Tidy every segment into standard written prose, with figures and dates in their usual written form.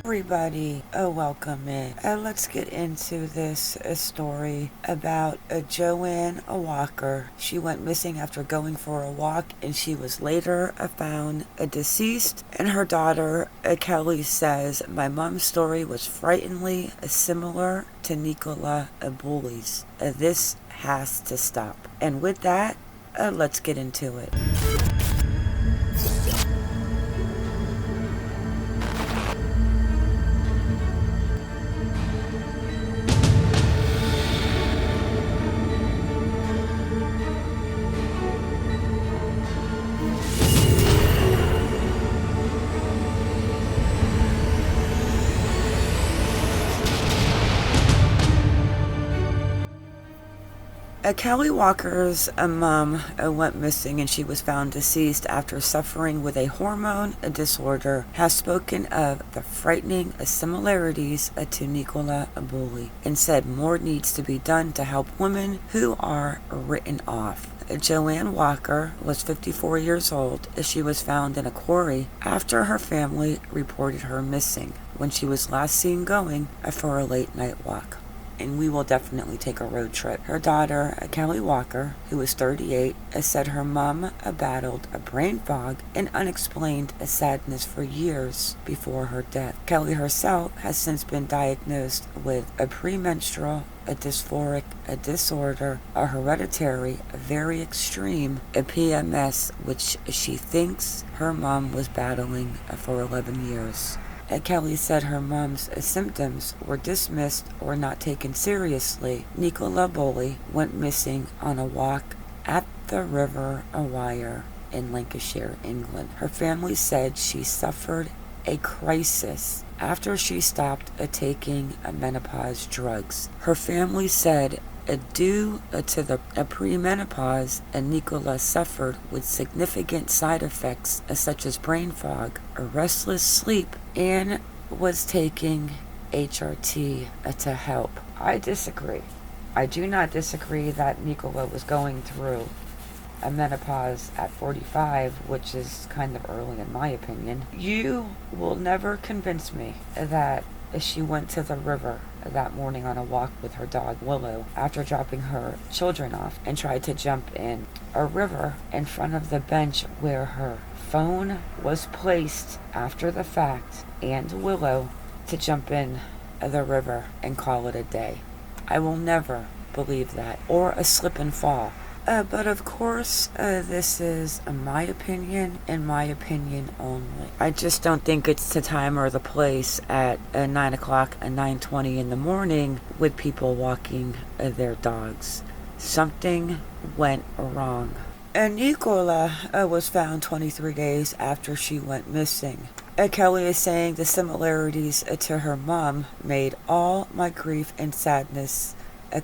everybody, welcome in. Let's get into this story about Joanne Walker. She went missing after going for a walk, and she was later found deceased. And her daughter, Kelly, says, "My mom's story was frighteningly similar to Nicola Bulley's. This has to stop." And with that, let's get into it. Kelly Walker's mom went missing, and she was found deceased after suffering with a hormone disorder, has spoken of the frightening similarities to Nicola Bulley, and said more needs to be done to help women who are written off. Joanne Walker was 54 years old. She was found in a quarry after her family reported her missing when she was last seen going for a late night walk. And we will definitely take a road trip. Her daughter, Kelly Walker, who was 38, said her mom battled a brain fog and unexplained sadness for years before her death. Kelly herself has since been diagnosed with a premenstrual, a dysphoric, a disorder, a hereditary, a very extreme, a PMS, which she thinks her mom was battling for 11 years. Kelly said her mom's symptoms were dismissed or not taken seriously. Nicola Bulley went missing on a walk at the River Wyre in Lancashire, England. Her family said she suffered a crisis after she stopped taking menopause drugs. Her family said due to the premenopause, Nicola suffered with significant side effects such as brain fog, a restless sleep, and was taking HRT to help. I disagree. I do not disagree that Nicola was going through a menopause at 45, which is kind of early in my opinion. You will never convince me that she went to the river that morning on a walk with her dog Willow after dropping her children off and tried to jump in a river in front of the bench where her phone was placed after the fact, and Willow to jump in the river and call it a day. I will never believe that. Or a slip and fall. But of course, this is my opinion and my opinion only. I just don't think it's the time or the place at 9 o'clock and 9:20 in the morning with people walking their dogs. Something went wrong. Nicola was found 23 days after she went missing. Kelly is saying the similarities to her mom made all my grief and sadness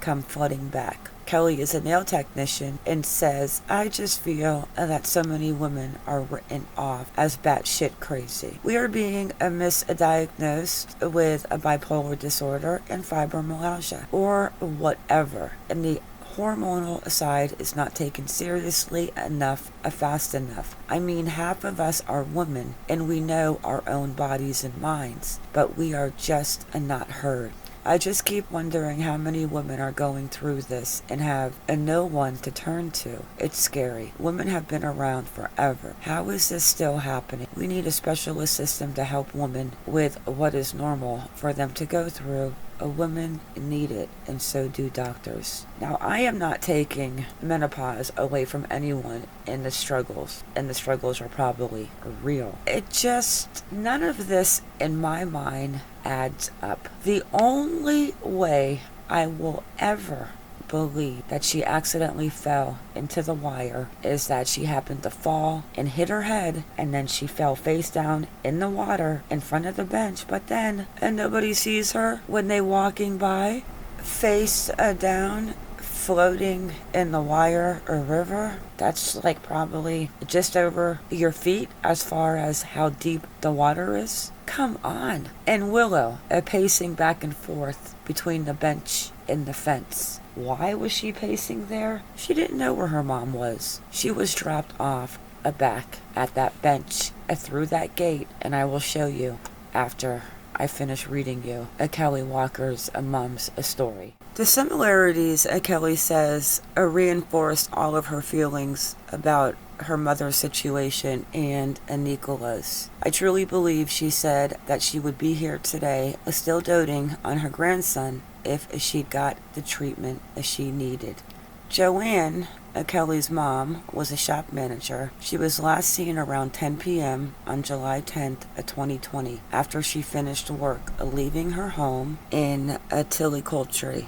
come flooding back. Kelly is a nail technician and says, "I just feel that so many women are written off as batshit crazy. We are being misdiagnosed with a bipolar disorder and fibromyalgia or whatever, and the hormonal side is not taken seriously enough, fast enough. I mean, half of us are women and we know our own bodies and minds, but we are just not heard. I just keep wondering how many women are going through this and have no one to turn to. It's scary. Women have been around forever. How is this still happening? We need a specialist system to help women with what is normal for them to go through. Women need it, and so do doctors." Now, I am not taking menopause away from anyone in the struggles, and the struggles are probably real. It just, none of this in my mind adds up. The only way I will ever believe that she accidentally fell into the wire is that she happened to fall and hit her head, and then she fell face down in the water in front of the bench, but then and nobody sees her when they walking by, face down, floating in the wire or river. That's like probably just over your feet as far as how deep the water is. Come on. And Willow pacing back and forth between the bench and the fence. Why was she pacing there? She didn't know where her mom was. She was dropped off back at that bench through that gate, and I will show you after I finish reading you Kelly Walker's mom's story. The similarities, Kelly says, reinforced all of her feelings about her mother's situation and Nicola's. I truly believe, she said, that she would be here today, still doting on her grandson if she got the treatment she needed. Joanne, Kelly's mom, was a shop manager. She was last seen around 10 p.m. on July 10th, 2020, after she finished work, leaving her home in Tillicoultry,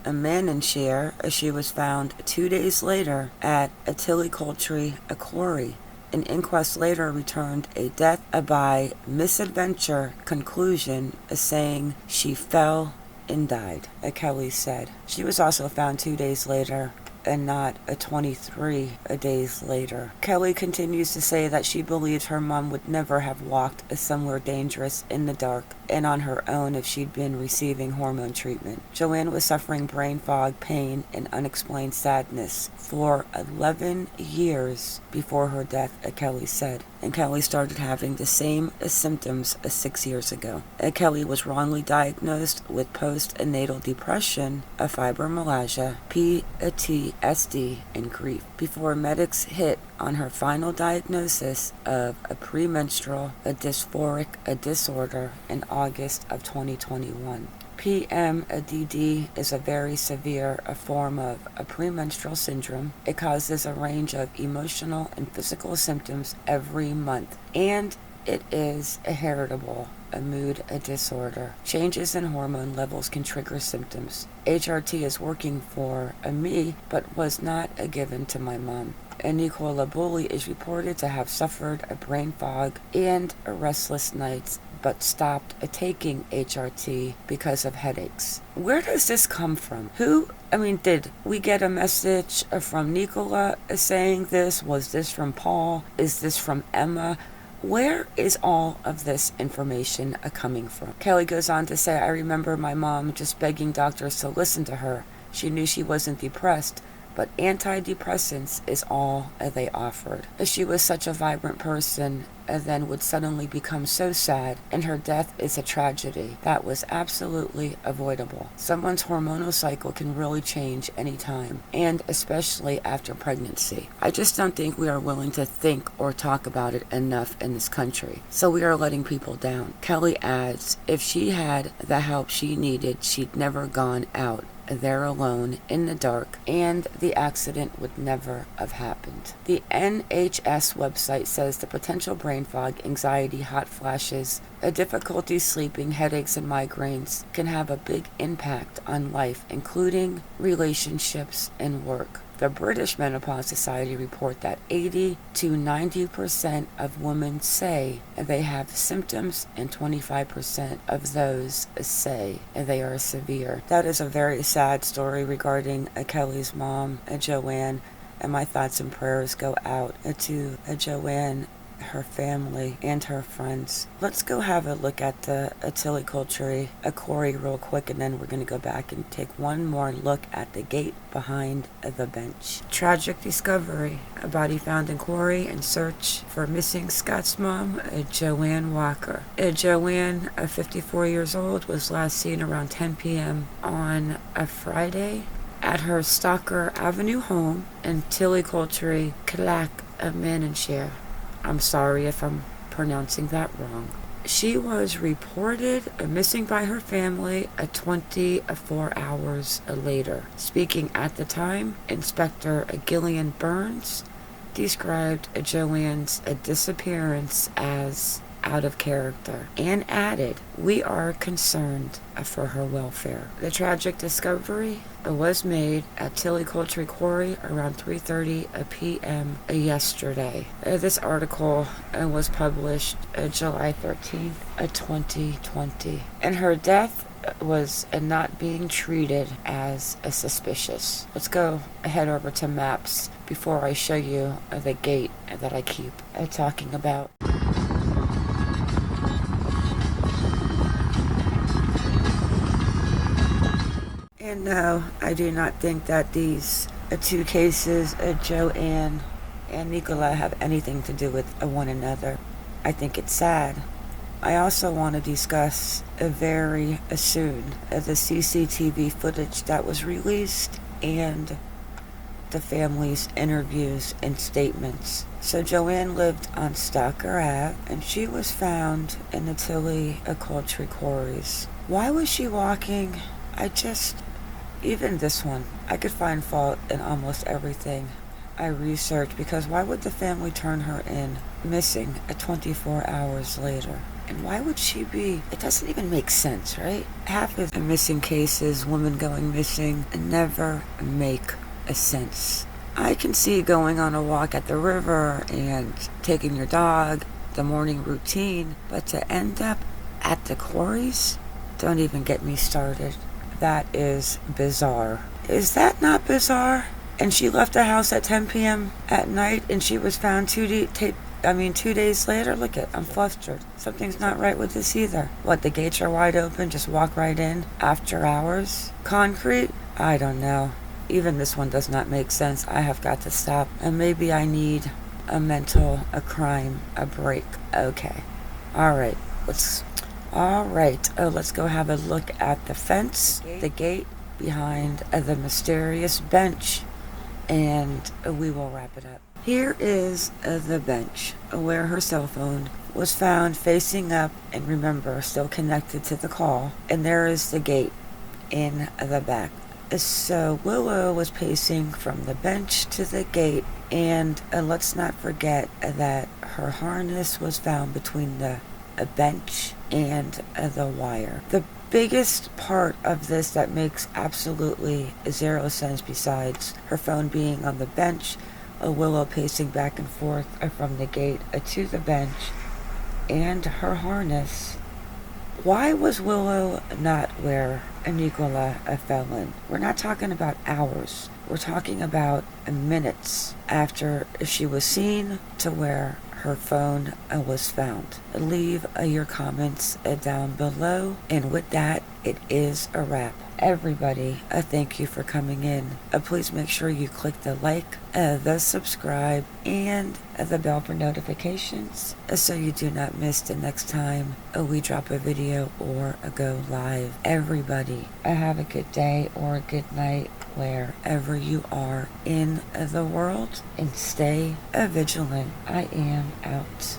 Lancashire. She was found 2 days later at Tillicoultry, Quarry. An inquest later returned a death by misadventure conclusion, saying she fell and died, Kelly said. She was also found 2 days later and not 23 days later. Kelly continues to say that she believes her mom would never have walked somewhere dangerous in the dark and on her own if she'd been receiving hormone treatment. Joanne was suffering brain fog, pain, and unexplained sadness for 11 years before her death, Kelly said. And Kelly started having the same symptoms 6 years ago. Kelly was wrongly diagnosed with postnatal depression, fibromyalgia, PTSD, and grief before medics hit on her final diagnosis of a premenstrual dysphoric disorder in August of 2021. PMDD is a very severe form of a premenstrual syndrome. It causes a range of emotional and physical symptoms every month, and it is heritable, a mood disorder. Changes in hormone levels can trigger symptoms. HRT is working for me, but was not given to my mom. And Nicola Bulley is reported to have suffered a brain fog and restless nights, but stopped taking HRT because of headaches. Where does this come from? Did we get a message from Nicola saying this? Was this from Paul? Is this from Emma? Where is all of this information coming from? Kelly goes on to say, I remember my mom just begging doctors to listen to her. She knew she wasn't depressed, but antidepressants is all they offered. She was such a vibrant person and then would suddenly become so sad, and her death is a tragedy that was absolutely avoidable. Someone's hormonal cycle can really change anytime, and especially after pregnancy. I just don't think we are willing to think or talk about it enough in this country, so we are letting people down. Kelly adds, if she had the help she needed, she'd never gone out there alone in the dark, and the accident would never have happened. The NHS website says the potential brain fog, anxiety, hot flashes, difficulty sleeping, headaches, and migraines can have a big impact on life, including relationships and work. The British Menopause Society report that 80 to 90% of women say they have symptoms, and 25% of those say they are severe. That is a very sad story regarding Kelly's mom, Joanne, and my thoughts and prayers go out to Joanne, her family, and her friends. Let's go have a look at the Tillicoultry, Quarry real quick, and then we're going to go back and take one more look at the gate behind the bench. Tragic discovery. A body found in Quarry in search for missing Scott's mom, Joanne Walker. Joanne, 54 years old, was last seen around 10 p.m. on a Friday at her Stalker Avenue home in Tillicoultry, Lancashire. I'm sorry if I'm pronouncing that wrong. She was reported missing by her family 24 hours later. Speaking at the time, Inspector Gillian Burns described Joanne's disappearance as out of character and added, we are concerned for her welfare. The tragic discovery was made at Tillicoultry Quarry around 3:30 p.m. yesterday. This article was published July 13th, 2020. And her death was not being treated as a suspicious. Let's go head over to maps before I show you the gate that I keep talking about. And no, I do not think that these two cases, Joanne and Nicola, have anything to do with one another. I think it's sad I also want to discuss very soon the CCTV footage that was released and the family's interviews and statements. So Joanne lived on Stalker Ave, and she was found in the Tillicoultry quarries. Why was she walking? Even this one, I could find fault in almost everything I researched, because why would the family turn her in missing at 24 hours later? And why would she be? It doesn't even make sense, right? Half of the missing cases, women going missing, never make a sense. I can see going on a walk at the river and taking your dog, the morning routine, but to end up at the quarries? Don't even get me started. That is bizarre. Is that not bizarre? And she left the house at 10 p.m. at night, and she was found 2 days later? Look I'm flustered. Something's not right with this either. What, the gates are wide open? Just walk right in after hours? Concrete? I don't know. Even this one does not make sense. I have got to stop. And maybe I need a crime, a break. Okay. Alright. Let's go have a look at the fence, the gate behind the mysterious bench, and we will wrap it up. Here is the bench where her cell phone was found facing up, and remember, still connected to the call, and there is the gate in the back. So Willow was pacing from the bench to the gate, and let's not forget that her harness was found between the bench and the wire. The biggest part of this that makes absolutely zero sense, besides her phone being on the bench, Willow pacing back and forth from the gate to the bench, and her harness. Why was Willow not where Nicola fell in? We're not talking about hours. We're talking about minutes after she was seen to where her phone was found. Leave your comments down below. And with that, it is a wrap. Everybody, thank you for coming in. Please make sure you click the like, the subscribe, and the bell for notifications so you do not miss the next time we drop a video or go live. Everybody, have a good day or a good night wherever you are in the world, and stay vigilant. I am out.